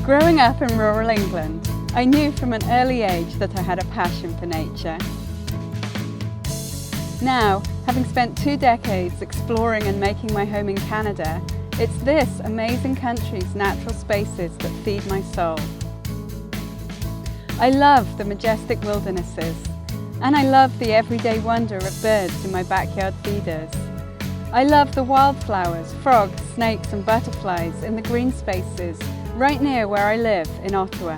Growing up in rural England, I knew from an early age that I had a passion for nature. Now, having spent 2 decades exploring and making my home in Canada, it's this amazing country's natural spaces that feed my soul. I love the majestic wildernesses, and I love the everyday wonder of birds in my backyard feeders. I love the wildflowers, frogs, snakes and butterflies in the green spaces right near where I live in Ottawa.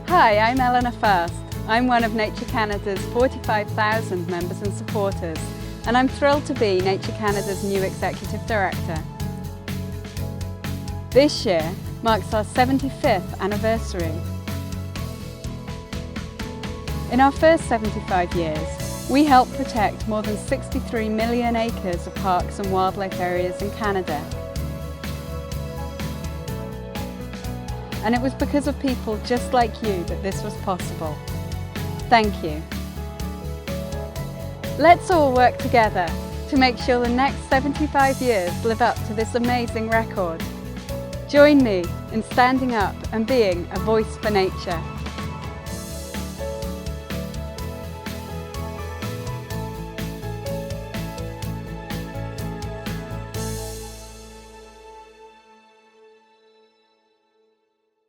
Hi, I'm Eleanor Fast. I'm one of Nature Canada's 45,000 members and supporters, and I'm thrilled to be Nature Canada's new Executive Director. This year marks our 75th anniversary. In our first 75 years, we helped protect more than 63 million acres of parks and wildlife areas in Canada. And it was because of people just like you that this was possible. Thank you. Let's all work together to make sure the next 75 years live up to this amazing record. Join me in standing up and being a voice for nature.